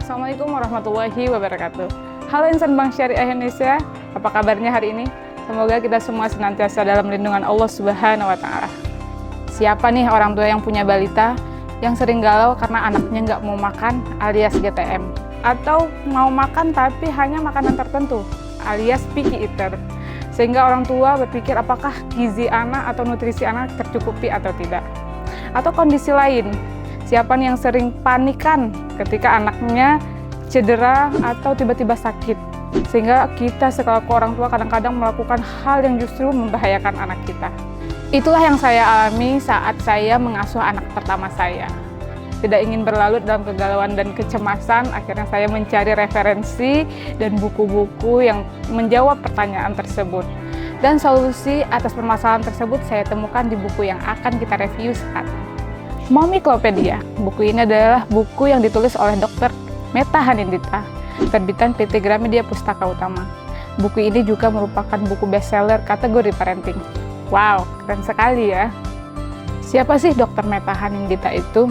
Assalamualaikum warahmatullahi wabarakatuh. Halo insan Bank Syariah Indonesia, apa kabarnya hari ini? Semoga kita semua senantiasa dalam lindungan Allah Subhanahu wa Ta'ala. Siapa nih orang tua yang punya balita yang sering galau karena anaknya nggak mau makan alias GTM, atau mau makan tapi hanya makanan tertentu alias picky eater, sehingga orang tua berpikir apakah gizi anak atau nutrisi anak tercukupi atau tidak. Atau kondisi lain, siapa nih yang sering panikan ketika anaknya cedera atau tiba-tiba sakit, sehingga kita selaku orang tua kadang-kadang melakukan hal yang justru membahayakan anak kita. Itulah yang saya alami saat saya mengasuh anak pertama saya. Tidak ingin berlarut dalam kegalauan dan kecemasan, akhirnya saya mencari referensi dan buku-buku yang menjawab pertanyaan tersebut. Dan solusi atas permasalahan tersebut saya temukan di buku yang akan kita review sekarang. Mommyclopedia. Buku ini adalah buku yang ditulis oleh Dr. Meta Hanindita, terbitan PT Gramedia Pustaka Utama. Buku ini juga merupakan buku bestseller kategori parenting. Wow, keren sekali ya. Siapa sih Dr. Meta Hanindita itu?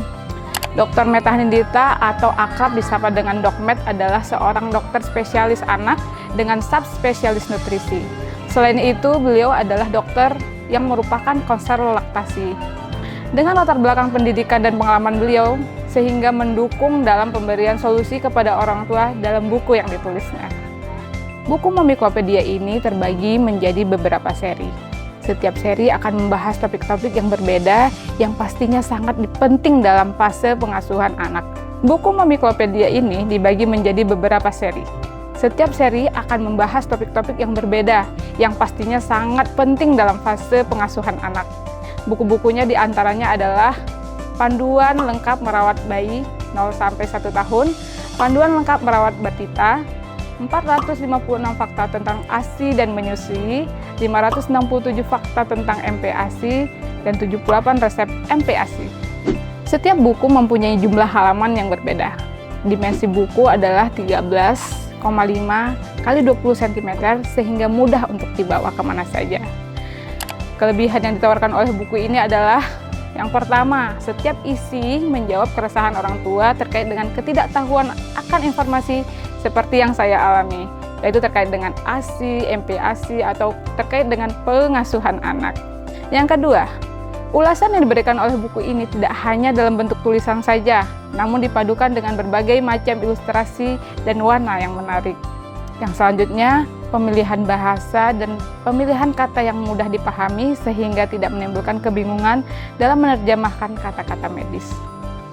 Dr. Meta Hanindita atau akrab disapa dengan Dokmed adalah seorang dokter spesialis anak dengan subspesialis nutrisi. Selain itu, beliau adalah dokter yang merupakan konselor laktasi. Dengan latar belakang pendidikan dan pengalaman beliau, sehingga mendukung dalam pemberian solusi kepada orang tua dalam buku yang ditulisnya. Buku Mommyclopedia ini terbagi menjadi beberapa seri. Setiap seri akan membahas topik-topik yang berbeda yang pastinya sangat penting dalam fase pengasuhan anak. Buku Mommyclopedia ini dibagi menjadi beberapa seri. Setiap seri akan membahas topik-topik yang berbeda yang pastinya sangat penting dalam fase pengasuhan anak. Buku-bukunya diantaranya adalah Panduan Lengkap Merawat Bayi 0-1 tahun, Panduan Lengkap Merawat Batita, 456 Fakta Tentang ASI dan Menyusui, 567 Fakta Tentang MPASI, dan 78 Resep MPASI. Setiap buku mempunyai jumlah halaman yang berbeda. Dimensi buku adalah 13,5 x 20 cm sehingga mudah untuk dibawa kemana saja. Kelebihan yang ditawarkan oleh buku ini adalah yang pertama, setiap isi menjawab keresahan orang tua terkait dengan ketidaktahuan akan informasi seperti yang saya alami, yaitu terkait dengan ASI, MPASI, atau terkait dengan pengasuhan anak. Yang kedua, ulasan yang diberikan oleh buku ini tidak hanya dalam bentuk tulisan saja, namun dipadukan dengan berbagai macam ilustrasi dan warna yang menarik. Yang selanjutnya, pemilihan bahasa dan pemilihan kata yang mudah dipahami sehingga tidak menimbulkan kebingungan dalam menerjemahkan kata-kata medis.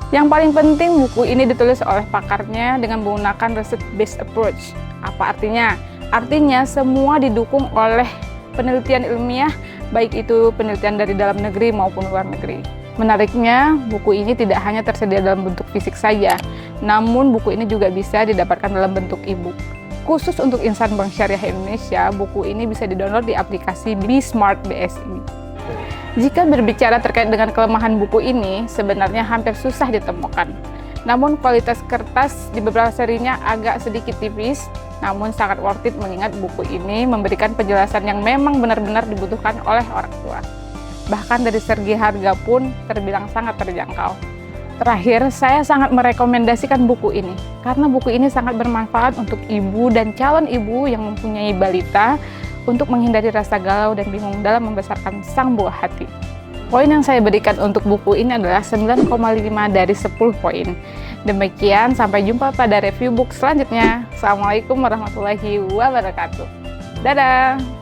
Yang paling penting, buku ini ditulis oleh pakarnya dengan menggunakan research-based approach. Apa artinya? Artinya semua didukung oleh penelitian ilmiah, baik itu penelitian dari dalam negeri maupun luar negeri. Menariknya, buku ini tidak hanya tersedia dalam bentuk fisik saja, namun buku ini juga bisa didapatkan dalam bentuk e-book. Khusus untuk insan Bank Syariah Indonesia, buku ini bisa didownload di aplikasi B-Smart BSI. Jika berbicara terkait dengan kelemahan buku ini, sebenarnya hampir susah ditemukan. Namun kualitas kertas di beberapa serinya agak sedikit tipis, namun sangat worth it mengingat buku ini memberikan penjelasan yang memang benar-benar dibutuhkan oleh orang tua. Bahkan dari segi harga pun terbilang sangat terjangkau. Terakhir, saya sangat merekomendasikan buku ini, karena buku ini sangat bermanfaat untuk ibu dan calon ibu yang mempunyai balita untuk menghindari rasa galau dan bingung dalam membesarkan sang buah hati. Poin yang saya berikan untuk buku ini adalah 9,5 dari 10 poin. Demikian, sampai jumpa pada review book selanjutnya. Assalamualaikum warahmatullahi wabarakatuh. Dadah!